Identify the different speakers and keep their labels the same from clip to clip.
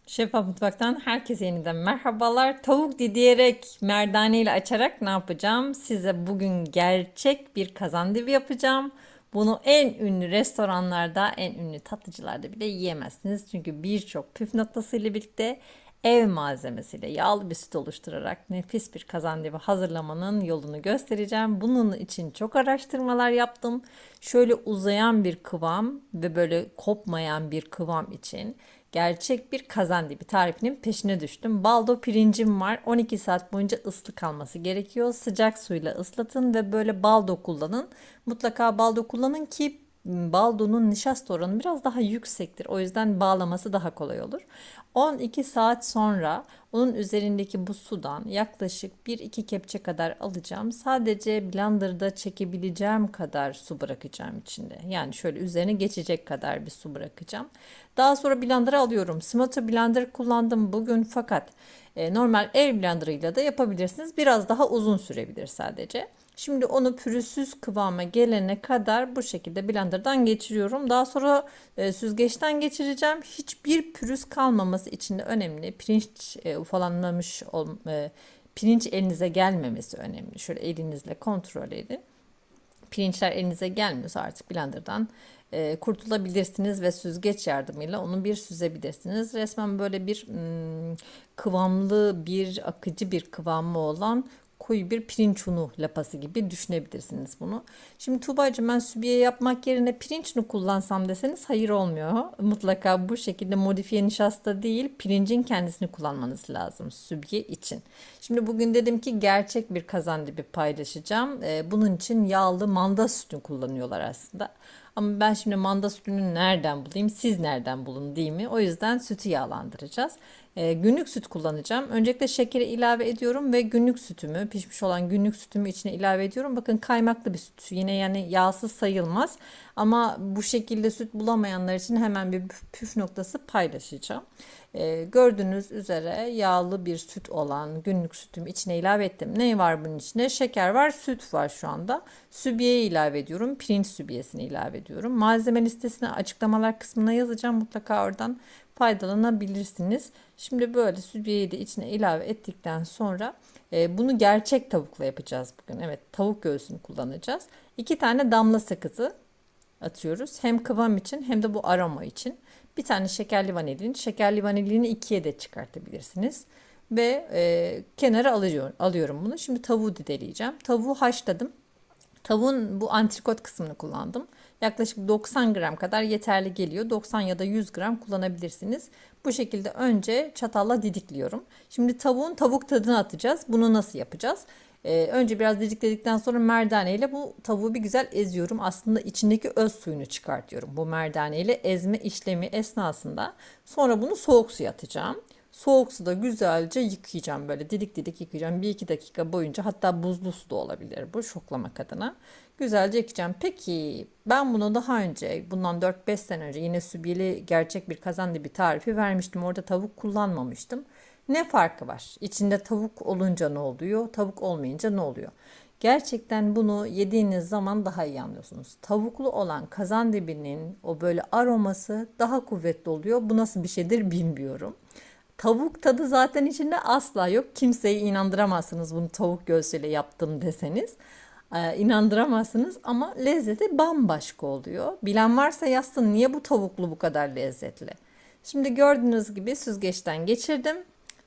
Speaker 1: Şeffaf Mutfak'tan herkese yeniden merhabalar. Tavuk didiyerek, merdane ile açarak ne yapacağım? Size bugün gerçek bir kazandibi yapacağım. Bunu en ünlü restoranlarda, en ünlü tatlıcılarda bile yiyemezsiniz. Çünkü birçok püf noktasıyla birlikte ev malzemesiyle yağlı bir süt oluşturarak nefis bir kazandibi hazırlamanın yolunu göstereceğim. Bunun için çok araştırmalar yaptım. Şöyle uzayan bir kıvam ve böyle kopmayan bir kıvam için gerçek bir kazandibi tarifinin peşine düştüm. Baldo pirincim var. 12 saat boyunca ıslı kalması gerekiyor. Sıcak suyla ıslatın ve böyle baldo kullanın. Mutlaka baldo kullanın ki baldonun nişasta oranı biraz daha yüksektir. O yüzden bağlaması daha kolay olur. 12 saat sonra onun üzerindeki bu sudan yaklaşık 1-2 kepçe kadar alacağım. Sadece blenderda çekebileceğim kadar su bırakacağım içinde. Yani şöyle üzerine geçecek kadar bir su bırakacağım. Daha sonra blender'a alıyorum. Smarter blender kullandım bugün fakat normal el blenderıyla da yapabilirsiniz. Biraz daha uzun sürebilir sadece. Şimdi onu pürüzsüz kıvama gelene kadar bu şekilde blenderdan geçiriyorum. Daha sonra süzgeçten geçireceğim. Hiçbir pürüz kalmaması için de önemli. Pirinç ufalanmamış pirinç elinize gelmemesi önemli. Şöyle elinizle kontrol edin. Pirinçler elinize gelmiyorsa artık blenderdan kurtulabilirsiniz ve süzgeç yardımıyla onu bir süzebilirsiniz. Resmen böyle bir kıvamlı bir akıcı bir kıvamı olan koyu bir pirinç unu lapası gibi düşünebilirsiniz bunu. Şimdi Tuğba'cığım ben sübiye yapmak yerine pirinç unu kullansam deseniz hayır olmuyor. Mutlaka bu şekilde modifiye nişasta değil pirincin kendisini kullanmanız lazım sübiye için. Şimdi bugün dedim ki gerçek bir kazandibi paylaşacağım. Bunun için yağlı manda sütü kullanıyorlar aslında. Ama ben şimdi manda sütünü nereden bulayım, siz nereden bulun değil mi? O yüzden sütü yağlandıracağız. Günlük süt kullanacağım. Öncelikle şekeri ilave ediyorum ve günlük sütümü, pişmiş olan günlük sütümü içine ilave ediyorum. Bakın kaymaklı bir süt. Yine yani yağsız sayılmaz. Ama bu şekilde süt bulamayanlar için hemen bir püf noktası paylaşacağım. Gördüğünüz üzere yağlı bir süt olan günlük sütümü içine ilave ettim. Ne var bunun içinde? Şeker var, süt var şu anda. Sübiye ilave ediyorum. Pirinç sübiyesini ilave ediyorum. Malzeme listesini açıklamalar kısmına yazacağım. Mutlaka oradan faydalanabilirsiniz. Şimdi böyle sübiyeyi de içine ilave ettikten sonra bunu gerçek tavukla yapacağız bugün. Evet, tavuk göğsünü kullanacağız. 2 tane damla sakızı atıyoruz. Hem kıvam için hem de bu aroma için. Bir tane şekerli vanilin. Şekerli vanilini ikiye de çıkartabilirsiniz. Ve kenara alıyorum bunu. Şimdi tavuğu dideleyeceğim. Tavuğu haşladım. Tavuğun bu antrikot kısmını kullandım. Yaklaşık 90 gram kadar yeterli geliyor. 90 ya da 100 gram kullanabilirsiniz. Bu şekilde önce çatalla didikliyorum. Şimdi tavuğun tavuk tadını atacağız. Bunu nasıl yapacağız? Önce biraz didikledikten sonra merdane ile bu tavuğu bir güzel eziyorum. Aslında içindeki öz suyunu çıkartıyorum bu merdane ile ezme işlemi esnasında. Sonra bunu soğuk suya atacağım. Soğuk suda güzelce yıkayacağım, böyle didik didik yıkayacağım. 1-2 dakika boyunca, hatta buzlu su da olabilir bu şoklamak adına. Güzelce yıkayacağım. Peki ben bunu daha önce, bundan 4-5 sene önce yine sübiyeli gerçek bir kazandibi tarifi vermiştim. Orada tavuk kullanmamıştım. Ne farkı var? İçinde tavuk olunca ne oluyor? Tavuk olmayınca ne oluyor? Gerçekten bunu yediğiniz zaman daha iyi anlıyorsunuz. Tavuklu olan kazandibinin o böyle aroması daha kuvvetli oluyor. Bu nasıl bir şeydir bilmiyorum. Tavuk tadı zaten içinde asla yok. Kimseyi inandıramazsınız bunu tavuk göğsüyle yaptım deseniz. İnandıramazsınız ama lezzeti bambaşka oluyor. Bilen varsa yazsın, niye bu tavuklu bu kadar lezzetli. Şimdi gördüğünüz gibi süzgeçten geçirdim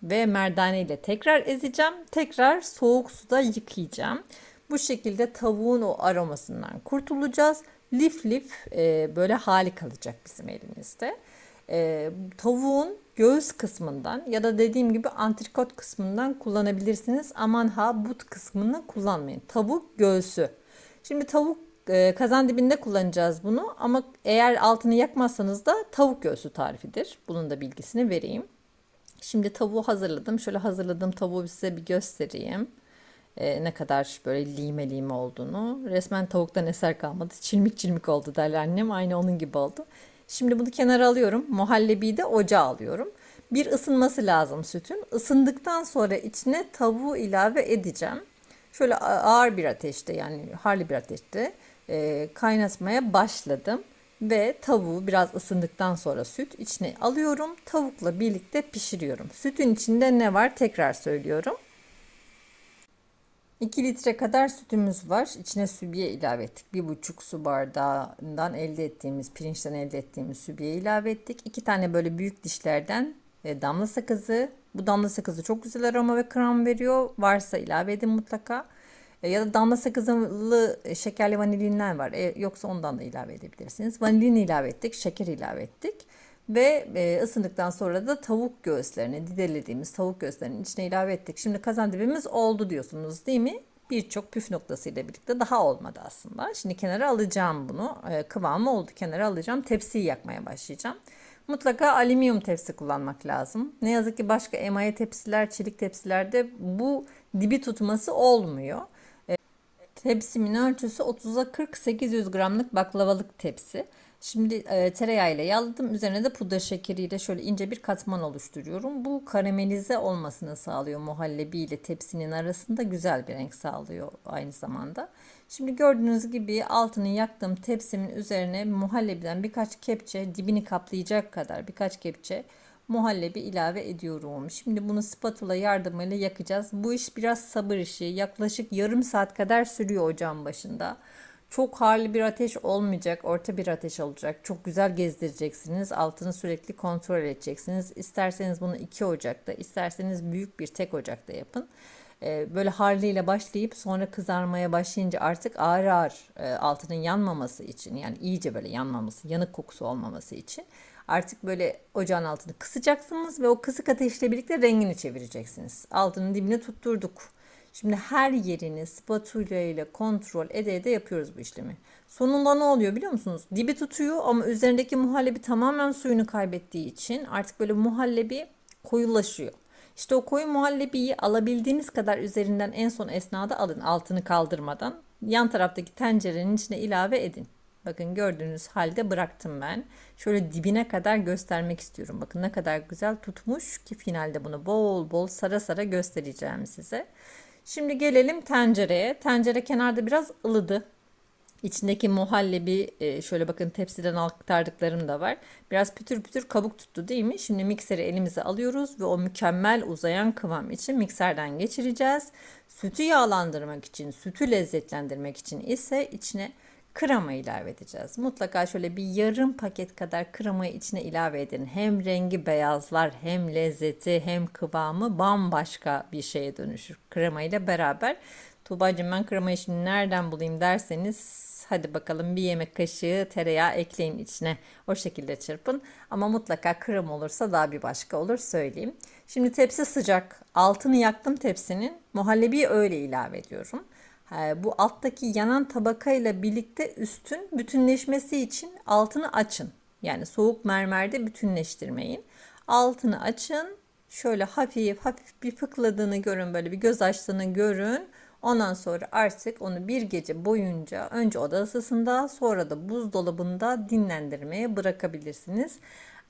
Speaker 1: ve merdane ile tekrar ezeceğim. Tekrar soğuk suda yıkayacağım. Bu şekilde tavuğun o aromasından kurtulacağız. Lif lif böyle hali kalacak bizim elimizde. Tavuğun göğüs kısmından ya da dediğim gibi antrikot kısmından kullanabilirsiniz. Aman ha, but kısmını kullanmayın. Tavuk göğsü. Şimdi tavuk kazan dibinde kullanacağız bunu ama eğer altını yakmazsanız da tavuk göğsü tarifidir. Bunun da bilgisini vereyim. Şimdi tavuğu hazırladım. Şöyle hazırladığım tavuğu size bir göstereyim. Ne kadar böyle lime lime olduğunu. Resmen tavuktan eser kalmadı. Çilmik çilmik oldu derler annem. Aynı onun gibi oldu. Şimdi bunu kenara alıyorum. Muhallebiyi de ocağa alıyorum. Bir ısınması lazım sütün. Isındıktan sonra içine tavuğu ilave edeceğim. Şöyle ağır bir ateşte, yani harlı bir ateşte kaynatmaya başladım. Ve tavuğu biraz ısındıktan sonra süt içine alıyorum. Tavukla birlikte pişiriyorum. Sütün içinde ne var? Tekrar söylüyorum. 2 litre kadar sütümüz var. İçine sübye ilave ettik. 1,5 su bardağından elde ettiğimiz, pirinçten elde ettiğimiz sübye ilave ettik. 2 tane böyle büyük dişlerden damla sakızı. Bu damla sakızı çok güzel aroma ve kıvam veriyor. Varsa ilave edin mutlaka. Ya da damla sakızlı şekerli vanilinler var. Yoksa ondan da ilave edebilirsiniz. Vanilin ilave ettik, şeker ilave ettik. Ve ısındıktan sonra da tavuk göğüslerini, didelediğimiz tavuk göğüslerinin içine ilave ettik. Şimdi kazandibimiz oldu diyorsunuz değil mi? Birçok püf noktasıyla birlikte daha olmadı aslında. Şimdi kenara alacağım bunu. Kıvamı oldu, kenara alacağım. Tepsiyi yakmaya başlayacağım. Mutlaka alüminyum tepsi kullanmak lazım. Ne yazık ki başka emaye tepsiler, çelik tepsilerde bu dibi tutması olmuyor. Tepsimin ölçüsü 30'a 40, 800 gramlık baklavalık tepsi. Şimdi tereyağıyla yağladım. Üzerine de pudra şekeriyle şöyle ince bir katman oluşturuyorum. Bu karamelize olmasını sağlıyor. Muhallebi ile tepsinin arasında güzel bir renk sağlıyor aynı zamanda. Şimdi gördüğünüz gibi altını yaktığım tepsimin üzerine muhallebiden birkaç kepçe, dibini kaplayacak kadar birkaç kepçe muhallebi ilave ediyorum. Şimdi bunu spatula yardımıyla yakacağız. Bu iş biraz sabır işi. Yaklaşık yarım saat kadar sürüyor ocağın başında. Çok harlı bir ateş olmayacak, orta bir ateş olacak. Çok güzel gezdireceksiniz. Altını sürekli kontrol edeceksiniz. İsterseniz bunu 2 ocakta, isterseniz büyük bir tek ocakta yapın. Böyle harlıyla başlayıp sonra kızarmaya başlayınca artık ağır ağır altının yanmaması için, yani iyice böyle yanmaması, yanık kokusu olmaması için artık böyle ocağın altını kısacaksınız ve o kısık ateşle birlikte rengini çevireceksiniz. Altının dibine tutturduk. Şimdi her yerini spatula ile kontrol ede ede yapıyoruz bu işlemi. Sonunda ne oluyor biliyor musunuz? Dibi tutuyor ama üzerindeki muhallebi tamamen suyunu kaybettiği için artık böyle muhallebi koyulaşıyor. İşte o koyu muhallebiyi alabildiğiniz kadar üzerinden en son esnada alın, altını kaldırmadan. Yan taraftaki tencerenin içine ilave edin. Bakın gördüğünüz halde bıraktım ben. Şöyle dibine kadar göstermek istiyorum. Bakın ne kadar güzel tutmuş ki finalde bunu bol bol sara sara göstereceğim size. Şimdi gelelim tencereye. Tencere kenarda biraz ılıdı. İçindeki muhallebi şöyle bakın tepsiden aktardıklarım da var. Biraz pütür pütür kabuk tuttu değil mi? Şimdi mikseri elimize alıyoruz ve o mükemmel uzayan kıvam için mikserden geçireceğiz. Sütü yağlandırmak için, sütü lezzetlendirmek için ise içine krema ilave edeceğiz. Mutlaka şöyle bir yarım paket kadar kremayı içine ilave edin. Hem rengi beyazlar, hem lezzeti, hem kıvamı bambaşka bir şeye dönüşür krema ile beraber. Tuğbacığım ben kremayı şimdi nereden bulayım derseniz hadi bakalım bir yemek kaşığı tereyağı ekleyin içine. O şekilde çırpın. Ama mutlaka krem olursa daha bir başka olur söyleyeyim. Şimdi tepsi sıcak. Altını yaktım tepsinin. Muhallebiyi öyle ilave ediyorum. Bu alttaki yanan tabakayla birlikte üstün bütünleşmesi için altını açın. Yani soğuk mermerde bütünleştirmeyin. Altını açın. Şöyle hafif hafif bir fıkladığını görün, böyle bir göz açtığını görün. Ondan sonra artık onu bir gece boyunca önce oda ısısında sonra da buzdolabında dinlendirmeye bırakabilirsiniz.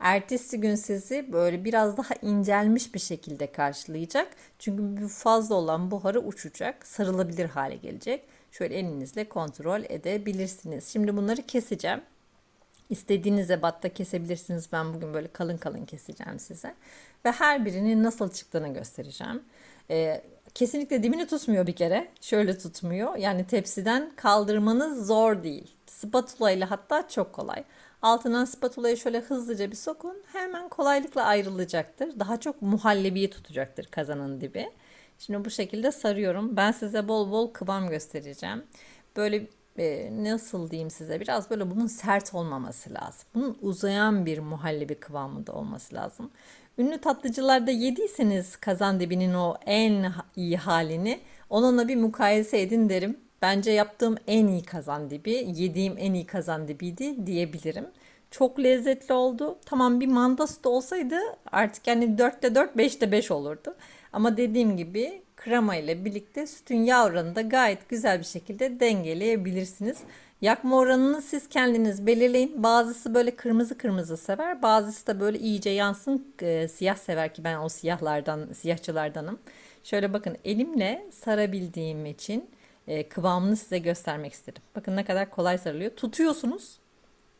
Speaker 1: Ertesi gün sizi böyle biraz daha incelmiş bir şekilde karşılayacak. Çünkü bu fazla olan buharı uçacak, sarılabilir hale gelecek. Şöyle elinizle kontrol edebilirsiniz. Şimdi bunları keseceğim. İstediğiniz ebatta kesebilirsiniz. Ben bugün böyle kalın kalın keseceğim size. Ve her birinin nasıl çıktığını göstereceğim. Kesinlikle dibini tutmuyor bir kere. Şöyle tutmuyor. Yani tepsiden kaldırmanız zor değil. Spatula ile hatta çok kolay. Altından spatulayı şöyle hızlıca bir sokun. Hemen kolaylıkla ayrılacaktır. Daha çok muhallebiyi tutacaktır kazanın dibi. Şimdi bu şekilde sarıyorum. Ben size bol bol kıvam göstereceğim. Böyle nasıl diyeyim size, biraz böyle bunun sert olmaması lazım. Bunun uzayan bir muhallebi kıvamında olması lazım. Ünlü tatlıcılarda yediyseniz kazandibinin o en iyi halini onunla bir mukayese edin derim. Bence yaptığım en iyi kazandibi, yediğim en iyi kazandibiydi diyebilirim. Çok lezzetli oldu. Tamam bir mandası da olsaydı artık yani 4'te 4, 5'te 5 olurdu. Ama dediğim gibi krema ile birlikte sütün yağ oranını da gayet güzel bir şekilde dengeleyebilirsiniz. Yakma oranını siz kendiniz belirleyin. Bazısı böyle kırmızı kırmızı sever. Bazısı da böyle iyice yansın siyah sever ki ben o siyahçılardanım. Şöyle bakın elimle sarabildiğim için kıvamını size göstermek istedim. Bakın ne kadar kolay sarılıyor. Tutuyorsunuz.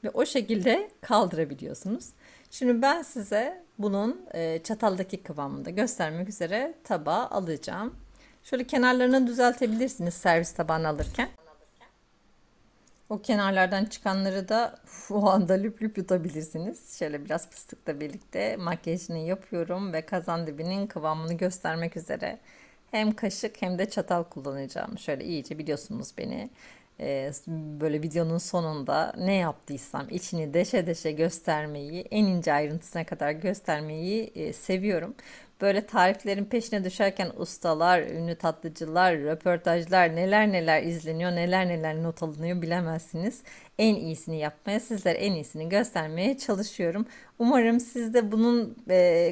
Speaker 1: ve o şekilde kaldırabiliyorsunuz. Şimdi ben size bunun çataldaki kıvamında göstermek üzere tabağa alacağım. Şöyle kenarlarını düzeltebilirsiniz servis tabağına alırken. O kenarlardan çıkanları da o anda lüp lüp yutabilirsiniz. Şöyle biraz fıstıkla birlikte makyajını yapıyorum ve kazandibinin kıvamını göstermek üzere hem kaşık hem de çatal kullanacağım. Şöyle iyice biliyorsunuz beni. Böyle videonun sonunda ne yaptıysam içini deşe deşe göstermeyi, en ince ayrıntısına kadar göstermeyi seviyorum. Böyle tariflerin peşine düşerken ustalar, ünlü tatlıcılar, röportajlar neler neler izleniyor, neler neler not alınıyor bilemezsiniz. En iyisini yapmaya, sizlere en iyisini göstermeye çalışıyorum. Umarım siz de bunun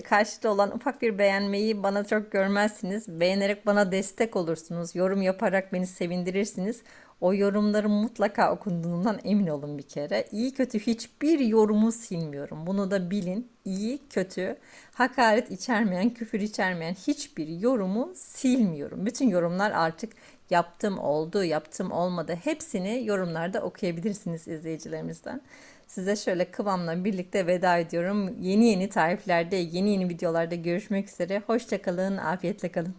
Speaker 1: karşıda olan ufak bir beğenmeyi bana çok görmezsiniz. Beğenerek bana destek olursunuz. Yorum yaparak beni sevindirirsiniz. O yorumların mutlaka okunduğundan emin olun bir kere. İyi kötü hiçbir yorumu silmiyorum. Bunu da bilin. İyi kötü, hakaret içermeyen, küfür içermeyen hiçbir yorumu silmiyorum. Bütün yorumlar artık yaptım oldu, yaptım olmadı. Hepsini yorumlarda okuyabilirsiniz izleyicilerimizden. Size şöyle kıvamla birlikte veda ediyorum. Yeni yeni tariflerde, yeni yeni videolarda görüşmek üzere. Hoşça kalın, afiyetle kalın.